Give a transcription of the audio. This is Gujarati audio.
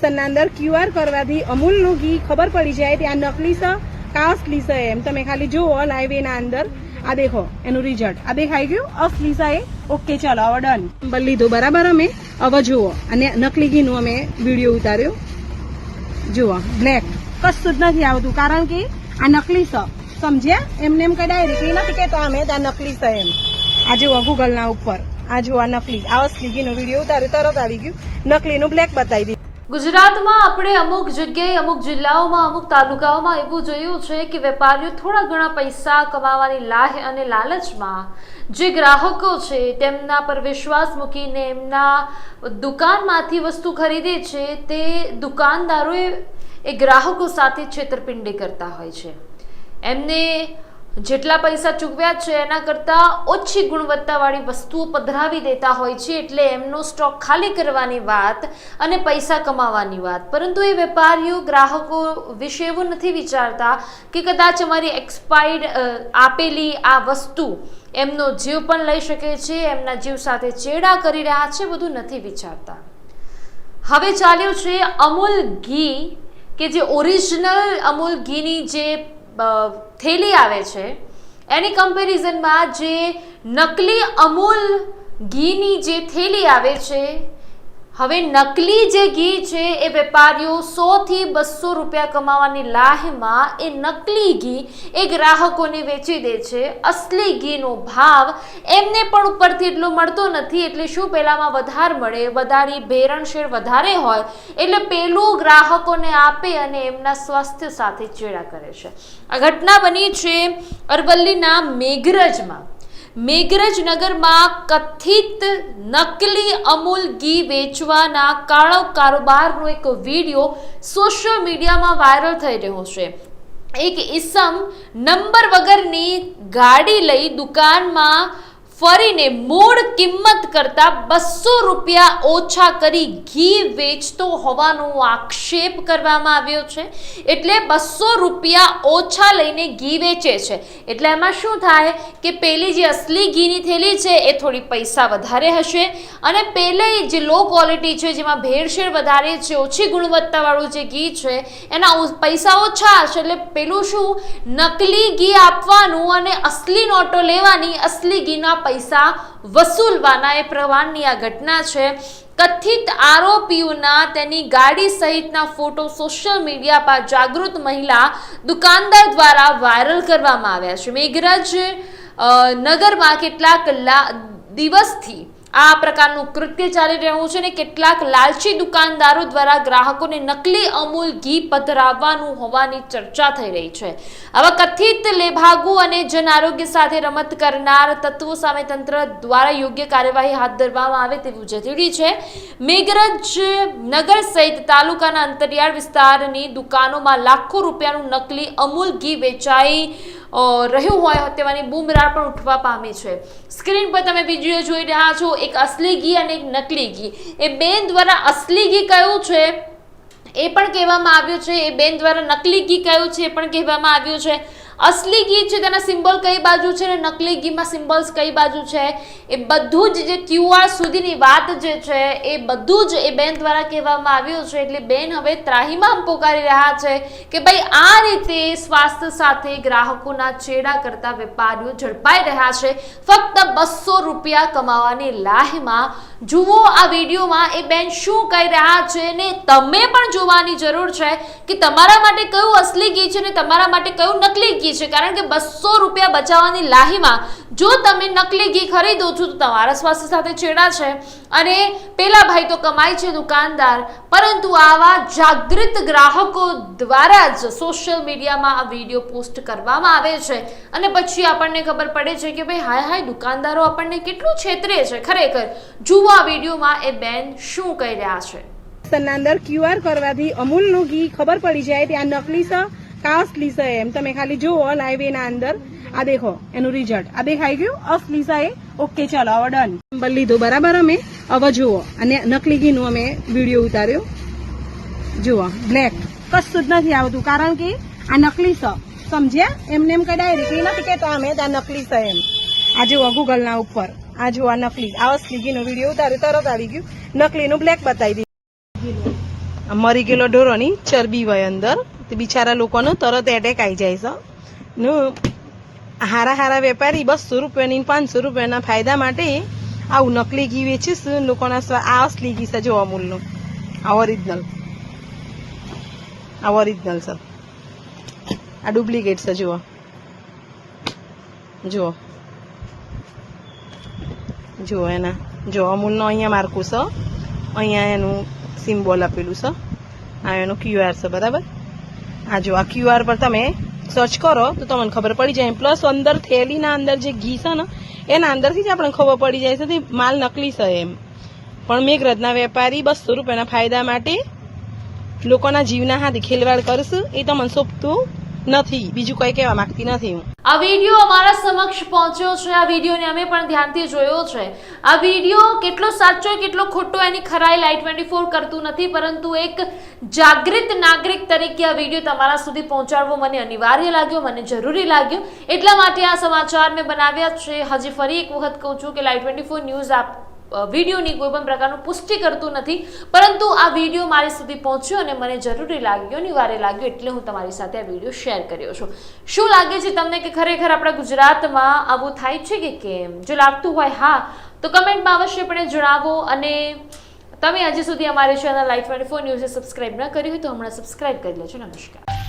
લોકેશનના અંદર QR કરવાથી અમૂલનું ઘી ખબર પડી જાય કે આ નકલી છે કે અસલી છે એમ. તમે ખાલી જુઓ લાઈવ એના અંદર આ દેખો એનું રિઝલ્ટ આ દેખાઈ ગયું અસલી છે. ઓકે ચાલો હવે ડન નંબર લીધો બરાબર. અમે હવે જુઓ અને નકલી ઘીનું અમે વિડીયો ઉતાર્યો. જુઓ બ્લેક કશું જ નથી આવતું કારણ કે આ નકલી છે સમજ્યા. એમને એમ કઈ ડાયરેક્ટ નથી કેતો અમે આ નકલી છે એમ. આ જુઓ ગૂગલના ઉપર આ જુઓ નકલી આ અસલી ઘીનો વિડીયો ઉતાર્યો તરત આવી ગયું નકલીનું બ્લેક બતાવી દીધું. ગુજરાતમાં આપણે અમુક જગ્યાએ અમુક જિલ્લાઓમાં અમુક તાલુકાઓમાં એવું જોયું છે કે વેપારીઓ થોડા ઘણા પૈસા કમાવાની લાહ અને લાલચમાં જે ગ્રાહકો છે તેમના પર વિશ્વાસ મૂકીને એમના દુકાનમાંથી વસ્તુ ખરીદે છે તે દુકાનદારોએ એ ગ્રાહકો સાથે છેતરપિંડી કરતા હોય છે. એમને જેટલા પૈસા ચૂકવ્યા છે એના કરતાં ઓછી ગુણવત્તાવાળી વસ્તુઓ પધરાવી દેતા હોય છે. એટલે એમનો સ્ટોક ખાલી કરવાની વાત અને પૈસા કમાવાની વાત. પરંતુ એ વેપારીઓ ગ્રાહકો વિશે એવું નથી વિચારતા કે કદાચ અમારી એક્સપાયર્ડ આપેલી આ વસ્તુ એમનો જીવ પણ લઈ શકે છે, એમના જીવ સાથે ચેડા કરી રહ્યા છે, બધું નથી વિચારતા. હવે ચાલ્યું છે અમૂલ ઘી કે જે ઓરિજિનલ અમૂલ ઘીની જે થેલી આવે છે એની કમ્પેરિઝનમાં જે નકલી અમૂલ ઘીની જે થેલી આવે છે, હવે નકલી જે ઘી છે એ વેપારીઓ 100 થી 200 રૂપિયા કમાવાની લાહમાં એ નકલી ઘી એ ગ્રાહકોને વેચી દે છે. અસલી ઘીનો ભાવ એમને પણ ઉપરથી એટલો મળતો નથી. એટલે શું પહેલામાં વધારે મળે, વધારે ભેરણશેર વધારે હોય એટલે પેલું ગ્રાહકોને આપે અને એમના સ્વાસ્થ્ય સાથે ચેડા કરે છે. આ ઘટના બની છે અરવલ્લીના મેઘરજમાં. મેઘરજ નગરમાં કથિત નકલી અમૂલ ઘી વેચવાના કાળો કારોબારનો એક વિડીયો સોશિયલ મીડિયામાં વાયરલ થઈ રહ્યો છે. એક ઈસમ નંબર વગરની ગાડી લઈ દુકાનમાં ફરીને મૂળ કિંમત કરતા 200 રૂપિયા ઓછા કરી ઘી વેચતો હોવાનો આક્ષેપ કરવામાં આવ્યો છે. એટલે 200 રૂપિયા ઓછા લઈને ઘી વેચે છે. એટલે એમાં શું થાય કે પેલી જે અસલી ઘીની થેલી છે એ થોડી પૈસા વધારે હશે અને પેલી જે લો ક્વોલિટી છે જેમાં ભેળસેળ વધારે છે, ઓછી ગુણવત્તાવાળું જે ઘી છે એના પૈસા ઓછા હશે. એટલે પેલું શું નકલી ઘી આપવાનું અને અસલી નોટો લેવાની, અસલી ઘીના પૈસા વસૂલવાના એ પ્રમાણની આ ઘટના છે. કથિત આરોપીઓના તેની ગાડી સહિતના ફોટો સોશિયલ મીડિયા પર જાગૃત મહિલા દુકાનદાર દ્વારા વાયરલ કરવામાં આવ્યા છે. મેઘરજ નગરમાં કેટલાક દિવસથી આ પ્રકારનું કૃત્ય ચાલી રહ્યું છે અને કેટલાક લાલચી દુકાનદારો દ્વારા ગ્રાહકોને નકલી અમૂલ ઘી પધરાવવાનું હોવાની ચર્ચા થઈ રહી છે. આવા કથિત લેભાગુ અને જન આરોગ્ય સાથે રમત કરનાર તત્વો સામે તંત્ર દ્વારા યોગ્ય કાર્યવાહી હાથ ધરવામાં આવે તેવું જરૂરી છે. મેઘરજ નગર સહિત તાલુકાના અંતરિયાળ વિસ્તારની દુકાનોમાં લાખો રૂપિયાનું નકલી અમૂલ ઘી વેચાઈ રહ્યું હોય તેવાની બૂમરાળ પણ ઉઠવા પામી છે. સ્ક્રીન પર તમે વિડીયો જોઈ રહ્યા છો. એક અસલી ઘી અને એક નકલી ઘી. એ બેન દ્વારા અસલી ઘી કયું છે એ પણ કહેવામાં આવ્યું છે, એ બેન દ્વારા નકલી ઘી કયું છે એ પણ કહેવામાં આવ્યું છે. અસલી ઘી છે તેના સિમ્બોલ કઈ બાજુ છે અને નકલી ઘીમાં સિમ્બોલ્સ કઈ બાજુ છે એ બધું જ જે QR સુધીની વાત જે છે એ બધું જ એ બેન દ્વારા કહેવામાં આવ્યું છે. એટલે બેન હવે ત્રાહિમામ પોકારી રહ્યા છે કે ભાઈ આ રીતે સ્વાસ્થ્ય સાથે ગ્રાહકોના ચેડા કરતા વેપારીઓ ઝડપાઈ રહ્યા છે ફક્ત 200 રૂપિયા કમાવાની લાહમાં. જુઓ આ વિડીયોમાં એ બેન શું કહી રહ્યા છે ને તમે પણ જોવાની જરૂર છે કે તમારા માટે કયું અસલી ઘી છે ને તમારા માટે કયું નકલી ઘી છે. કારણ કે 200 રૂપિયા બચાવવાની લાહીમાં જો તમે નકલી ઘી ખરીદો છો તો તમારા સ્વાસ્થ્ય સાથે ચેડા છે અને પેલા ભાઈ તો કમાય છે દુકાનદાર. પરંતુ આવા જાગૃત ગ્રાહકો દ્વારા જ સોશિયલ મીડિયામાં આ વિડીયો પોસ્ટ કરવામાં આવે છે અને પછી આપણને ખબર પડે છે કે ભાઈ હાય દુકાનદારો આપણને કેટલું છેતરે છે ખરેખર. જુઓ આ વિડીયોમાં એ બેન શું કહી રહ્યા છે. અંદર QR કરવાથી અમૂલનું ઘી ખબર પડી જાય કે આ નકલી છે કે અસલી છે એમ. તમે ખાલી જુઓ લાઈવ એના અંદર આ દેખો એનું રિઝલ્ટ આ દેખાઈ ગયું અસલી છે. ઓકે ચાલો હવે ડન નંબર લીધો બરાબર. અમે હવે જુઓ અને નકલી ઘીનું અમે વિડીયો ઉતાર્યો. જુઓ બ્લેક કશું જ નથી આવતું કારણ કે આ નકલી છે સમજ્યા. એમને એમ કઈ ડાયરેક્ટ નથી કેતો અમે આ નકલી છે એમ. આ જુઓ ગૂગલના ઉપર આ જુઓ આ નકલી આ અસલી ઘીનો વિડીયો ઉતાર્યો તરત આવી ગયું નકલીનું બ્લેક બતાવી દીધું. આ મરી ગયેલો ઢોરોની ચરબી હોય અંદર, તે બિચારા લોકોનો તરત એટેક આવી જાય છે ને હારા હારા વેપારી 200 રૂપિયાની 500 રૂપિયાના ફાયદા માટે આવું નકલી ઘી વેચીશ લોકોના. આ અસલી ઘી છે જો અમૂલનું, આ ઓરિજિનલ છે, આ ડુપ્લિકેટ છે. જુઓ જુઓ જુઓ એના જો અમૂલનો અહીંયા માર્કું છે, અહીંયા એનું સિમ્બોલ આપેલું છે, આ એનું QR છે બરાબર. આ જો આ QR પર તમે સર્ચ કરો તો તમને ખબર પડી જાય. પ્લસ અંદર થેલીના અંદર જે ઘી છે ને એના અંદરથી જ આપણને ખબર પડી જાય છે કે માલ નકલી છે એમ. પણ મેઘરજના વેપારી 200 રૂપિયાના ફાયદા માટે લોકોના જીવના હાથે ખેલવાડ કરશે એ તમને સોંપતું નથી. બીજું કંઈ કહેવા માંગતી નથી હું. આ વિડીયો અમારા સમક્ષ પહોંચ્યો છે. આ વિડીયોને અમે પણ ધ્યાનથી જોયો છે. આ વિડીયો કેટલો સાચો કેટલો ખોટો એની ખરાઈ લાઈટ 24 કરતું નથી, પરંતુ એક જાગૃત નાગરિક તરીકે આ વિડીયો તમારા સુધી પહોંચાડવો મને અનિવાર્ય લાગ્યો, મને જરૂરી લાગ્યો. એટલા માટે આ સમાચાર મેં બનાવ્યા છે. હજી ફરી એક વખત કહું છું કે લાઈટ 24 ન્યૂઝ આપ વિડીયોની કોઈ પણ પ્રકારનું પુષ્ટિ કરતું નથી, પરંતુ આ વિડીયો મારી સુધી પહોંચ્યો અને મને જરૂરી લાગ્યો, અનિવાર્ય લાગ્યો, એટલે હું તમારી સાથે આ વિડીયો શેર કર્યો છું. શું લાગે છે તમને કે ખરેખર આપણા ગુજરાતમાં આવું થાય છે કે કેમ? જો લાગતું હોય હા તો કમેન્ટમાં અવશ્યપણે જણાવો. અને તમે હજી સુધી અમારી ચેનલ લાઈટ 24 ન્યૂઝને સબસ્ક્રાઇબ ન કરી હોય તો હમણાં સબસ્ક્રાઇબ કરી લેજો. નમસ્કાર.